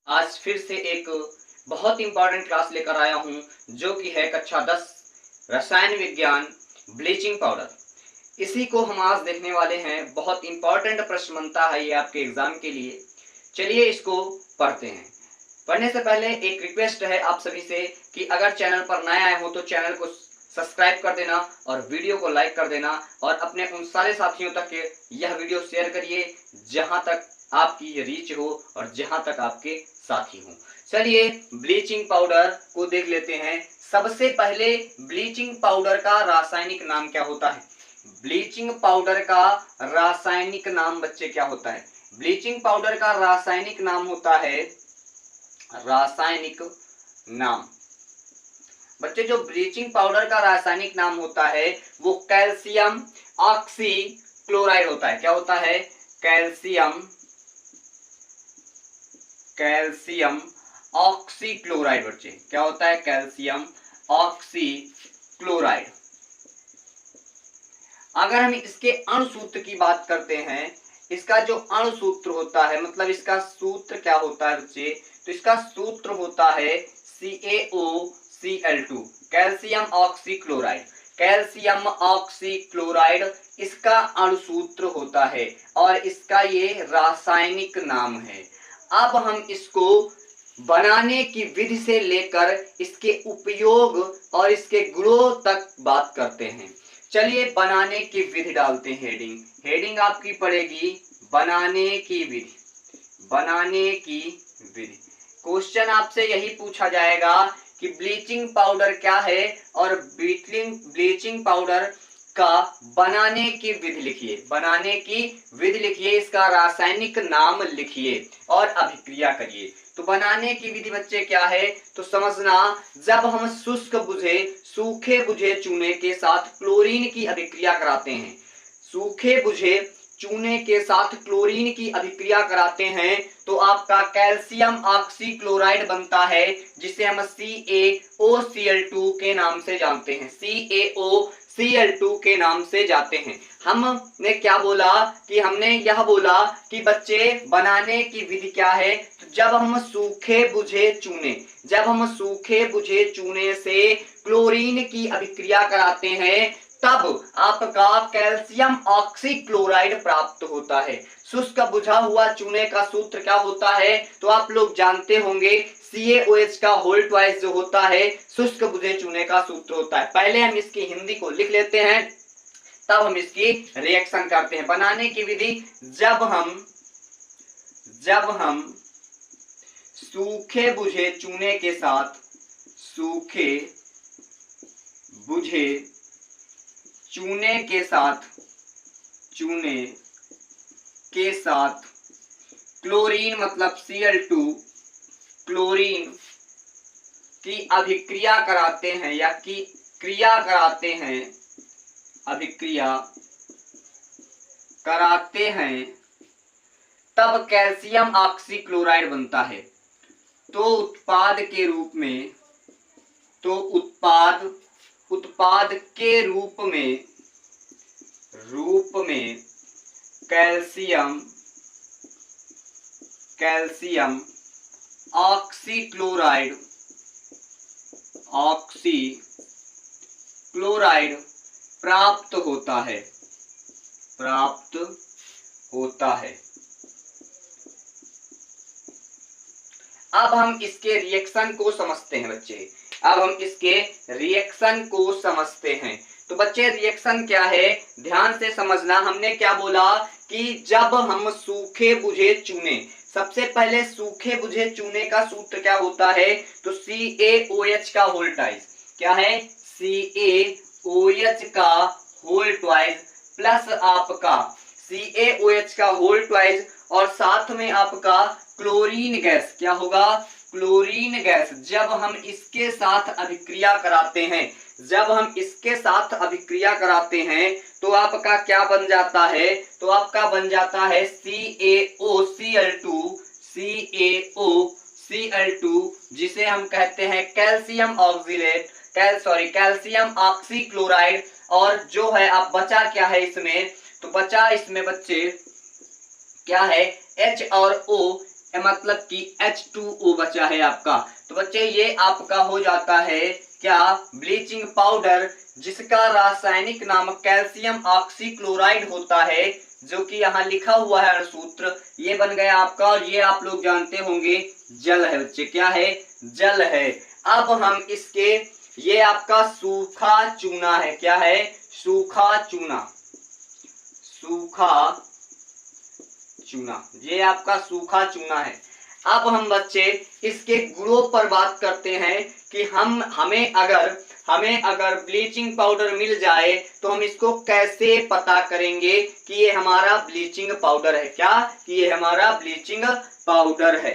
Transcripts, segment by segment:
आज फिर से एक बहुत इंपॉर्टेंट क्लास लेकर आया हूं जो कि है कक्षा 10 रसायन विज्ञान ब्लीचिंग पाउडर। इसी को हम आज देखने वाले हैं। बहुत इंपॉर्टेंट प्रश्न बनता है ये आपके एग्जाम के लिए। चलिए इसको पढ़ते हैं। पढ़ने से पहले एक रिक्वेस्ट है आप सभी से कि अगर चैनल पर नए आए हो तो चैनल को सब्सक्राइब कर देना और वीडियो को लाइक कर देना और अपने उन सारे साथियों तक यह वीडियो शेयर करिए जहां तक आपकी रीच हो और जहां तक आपके साथी हो। चलिए ब्लीचिंग पाउडर को देख लेते हैं। सबसे पहले ब्लीचिंग पाउडर का रासायनिक नाम क्या होता है? ब्लीचिंग पाउडर का रासायनिक नाम बच्चे क्या होता है? ब्लीचिंग पाउडर का रासायनिक नाम होता है, रासायनिक नाम बच्चे जो ब्लीचिंग पाउडर का रासायनिक नाम होता है वो कैल्शियम ऑक्सी क्लोराइड होता है। क्या होता है? Calcium oxy chloride. बच्चे क्या होता है? Calcium oxy chloride. अगर हम इसके अणु सूत्र की बात करते हैं, इसका जो अणु सूत्र होता है, मतलब इसका सूत्र क्या होता है बच्चे? तो इसका सूत्र होता है CaOCl2, calcium oxy chloride. Calcium oxy chloride इसका अणु सूत्र होता है और इसका ये रासायनिक नाम है। अब हम इसको बनाने की विधि से लेकर इसके उपयोग और इसके गुणों तक बात करते हैं। चलिए बनाने की विधि डालते हैं। हेडिंग आपकी पड़ेगी बनाने की विधि। बनाने की विधि क्वेश्चन आपसे यही पूछा जाएगा कि ब्लीचिंग पाउडर क्या है और ब्लीचिंग पाउडर का बनाने की विधि लिखिए। बनाने की विधि लिखिए, इसका रासायनिक नाम लिखिए और अभिक्रिया करिए। तो बनाने की विधि बच्चे क्या है तो समझना, जब हम शुष्क बुझे सूखे बुझे चूने के साथ क्लोरीन की अभिक्रिया कराते हैं, सूखे बुझे चूने के साथ क्लोरीन की अभिक्रिया कराते हैं तो आपका कैल्शियम ऑक्सी क्लोराइड बनता है, जिसे हम CaOCl2 के नाम से जानते हैं। CaOCl2 के नाम से जाते हैं। हमने क्या बोला कि हमने यह बोला कि बच्चे बनाने की विधि क्या है? तो जब हम सूखे बुझे चूने से क्लोरीन की अभिक्रिया कराते हैं तब आपका कैल्शियम ऑक्सी क्लोराइड प्राप्त होता है। शुष्क बुझा हुआ चूने का सूत्र क्या होता है तो आप लोग जानते होंगे, CaOH का होल ट्वाइस जो होता है शुष्क बुझे चूने का सूत्र होता है। पहले हम इसकी हिंदी को लिख लेते हैं तब हम इसकी रिएक्शन करते हैं। बनाने की विधि, जब हम सूखे बुझे चूने के साथ चूने के साथ क्लोरीन मतलब Cl2 क्लोरीन की अभिक्रिया कराते हैं या की क्रिया कराते हैं, अभिक्रिया कराते हैं तब कैल्शियम ऑक्सी क्लोराइड बनता है। तो उत्पाद के रूप में कैल्शियम ऑक्सी क्लोराइड प्राप्त होता है। अब हम इसके रिएक्शन को समझते हैं बच्चे। तो बच्चे रिएक्शन क्या है ध्यान से समझना। हमने क्या बोला कि जब हम सूखे बुझे चूने, सबसे पहले सूखे बुझे चूने का सूत्र क्या होता है तो CaOH का होल ट्वाइस। क्या है? CaOH का होल ट्वाइस प्लस आपका CaOH का होल ट्वाइस और साथ में आपका क्लोरीन गैस। क्या होगा? Chlorine gas. जब हम इसके साथ अभिक्रिया कराते हैं तो आपका क्या बन जाता है? तो आपका बन जाता है CaOCl2, जिसे हम कहते हैं कैल्शियम ऑक्सी क्लोराइड। और जो है आप बचा क्या है इसमें? तो बचा इसमें बच्चे क्या है? H और O मतलब कि H2O बचा है आपका। तो बच्चे ये आपका हो जाता है क्या, ब्लीचिंग पाउडर, जिसका रासायनिक नाम कैल्शियम ऑक्सीक्लोराइड होता है, जो कि यहाँ लिखा हुआ है अणुसूत्र। ये बन गया आपका, और ये आप लोग जानते होंगे जल है बच्चे। क्या है, जल है। अब हम इसके, ये आपका सूखा चूना है। क्या है, सूखा चूना, सूखा चूना, ये आपका सूखा चूना है। अब हम बच्चे इसके गुणों पर बात करते हैं कि हमें अगर ब्लीचिंग पाउडर मिल जाए तो हम इसको कैसे पता करेंगे कि ये हमारा ब्लीचिंग पाउडर है। क्या, कि ये हमारा ब्लीचिंग पाउडर है।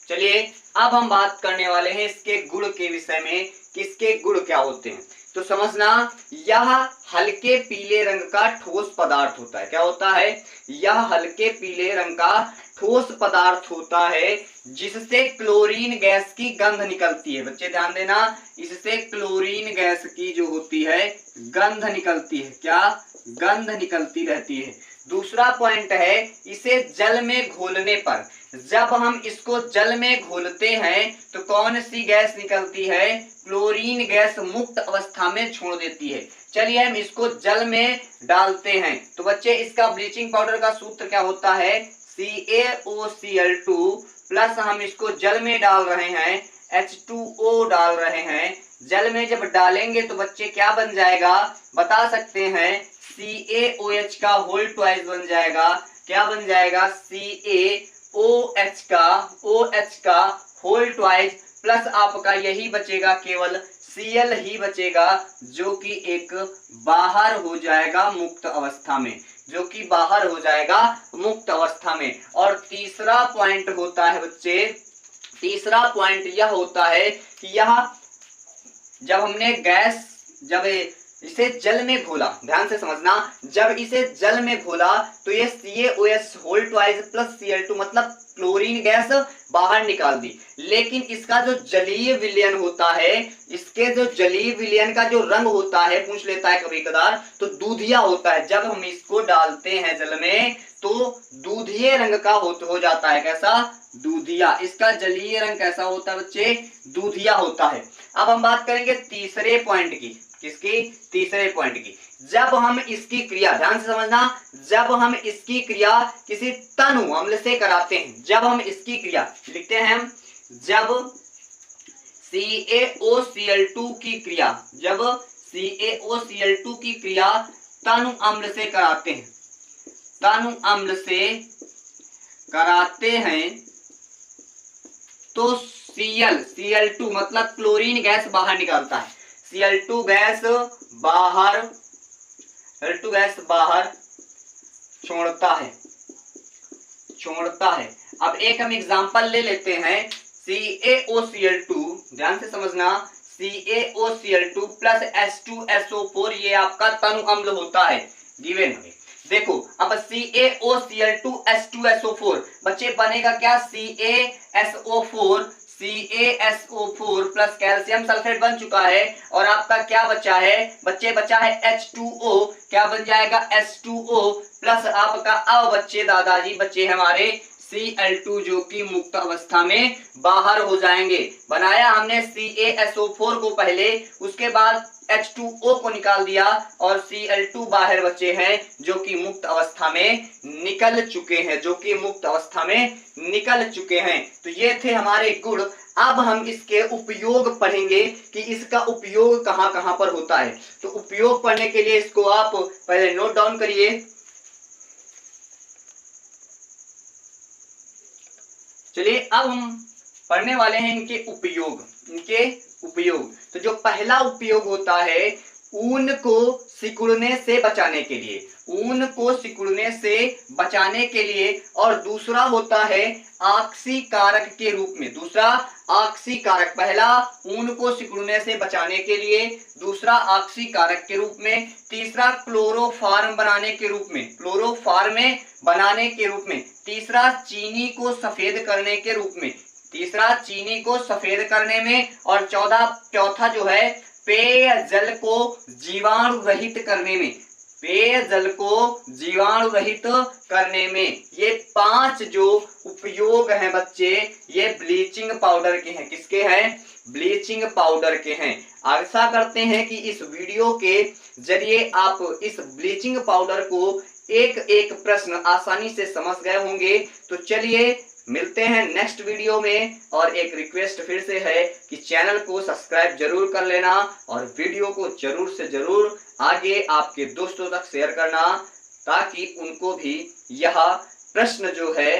चलिए अब हम बात करने वाले हैं इसके गुण के विषय में, कि इसके गुण क्या होते हैं। तो समझना, यह हल्के पीले रंग का ठोस पदार्थ होता है। क्या होता है, यह हल्के पीले रंग का ठोस पदार्थ होता है, जिससे क्लोरीन गैस की गंध निकलती है। बच्चे ध्यान देना, इससे क्लोरीन गैस की जो होती है गंध निकलती है। क्या, गंध निकलती रहती है। दूसरा पॉइंट है, इसे जल में घोलने पर, जब हम इसको जल में घोलते हैं तो कौन सी गैस निकलती है, क्लोरीन गैस मुक्त अवस्था में छोड़ देती है। चलिए हम इसको जल में डालते हैं। तो बच्चे इसका ब्लीचिंग पाउडर का सूत्र क्या होता है, CaOCl2 प्लस हम इसको जल में डाल रहे हैं, H2O डाल रहे हैं। जल में जब डालेंगे तो बच्चे क्या बन जाएगा, बता सकते हैं, CaOH का होल ट्वाइस बन जाएगा। क्या बन जाएगा, CaOH का होल ट्वाइस प्लस आपका यही बचेगा, केवल Cl ही बचेगा, जो कि एक बाहर हो जाएगा मुक्त अवस्था में, जो कि बाहर हो जाएगा मुक्त अवस्था में। और तीसरा पॉइंट होता है बच्चे, तीसरा पॉइंट यह होता है कि यह जब हमने जब इसे जल में घोला, ध्यान से समझना, जब इसे जल में घोला तो ये CaOH whole twice plus Cl2 मतलब क्लोरीन गैस बाहर निकाल दी। लेकिन इसका जो जलीय विलयन होता है, इसके जो जलीय विलयन का जो रंग होता है, पूछ लेता है कभी कदार, तो दूधिया होता है। जब हम इसको डालते हैं जल में तो दूधिये रंग का हो जाता है। कैसा, दूधिया। इसका जलीय रंग कैसा होता है बच्चे, दूधिया होता है। अब हम बात करेंगे तीसरे पॉइंट की। किसकी, तीसरे पॉइंट की। जब हम इसकी क्रिया, ध्यान से समझना, जब हम इसकी क्रिया किसी तनु अम्ल से कराते हैं, जब हम इसकी क्रिया लिखते हैं हम, जब CaOCl2 की क्रिया, जब CaOCl2 की क्रिया तनु अम्ल से कराते हैं, तनु अम्ल से कराते हैं तो Cl2 मतलब क्लोरीन गैस बाहर निकालता है। Cl2 गैस बाहर छोड़ता है। अब एक हम एग्जांपल ले लेते हैं, CaOCl2, ध्यान से समझना, CaOCl2 प्लस H2SO4 ये आपका तनु अम्ल होता है, गिवन है। देखो अब CaOCl2 H2SO4 बच्चे बनेगा क्या, CaSO4 प्लस कैल्शियम सल्फेट बन चुका है, और आपका क्या बचा है बच्चे, बचा है H2O। क्या बन जाएगा, H2O प्लस आपका, अब बच्चे दादाजी बच्चे हमारे Cl2 जो कि मुक्त अवस्था में बाहर हो जाएंगे। बनाया हमने CaSO4 को पहले, उसके बाद H2O को निकाल दिया, और Cl2 बाहर बचे हैं जो कि मुक्त अवस्था में निकल चुके हैं, जो कि मुक्त अवस्था में निकल चुके हैं। तो ये थे हमारे गुण। अब हम इसके उपयोग पढ़ेंगे कि इसका उपयोग कहां कहां पर होता है। तो उपयोग पढ़ने के लिए इसको आप पहले नोट डाउन करिए। चलिए अब हम पढ़ने वाले हैं इनके उपयोग। तो जो पहला उपयोग होता है, ऊन को सिकुड़ने से बचाने के लिए, और दूसरा होता है ऑक्सीकारक के रूप में। दूसरा ऑक्सीकारक, पहला ऊन को सिकुड़ने से बचाने के लिए, दूसरा ऑक्सीकारक के रूप में, तीसरा क्लोरोफॉर्म बनाने के रूप में, तीसरा चीनी को सफेद करने के रूप में, और चौथा जो है पेयजल को जीवाणु रहित करने में, पेयजल को जीवाणु रहित करने में ये 5 जो उपयोग हैं बच्चे, ये ब्लीचिंग पाउडर के हैं। किसके हैं? ब्लीचिंग पाउडर के हैं। आशा करते हैं कि इस वीडियो के जरिए आप इस ब्लीचिंग पाउडर को एक एक प्रश्न आसानी से समझ गए होंगे। तो चलिए मिलते हैं नेक्स्ट वीडियो में। और एक रिक्वेस्ट फिर से है कि चैनल को सब्सक्राइब जरूर कर लेना और वीडियो को जरूर से जरूर आगे आपके दोस्तों तक शेयर करना, ताकि उनको भी यह प्रश्न जो है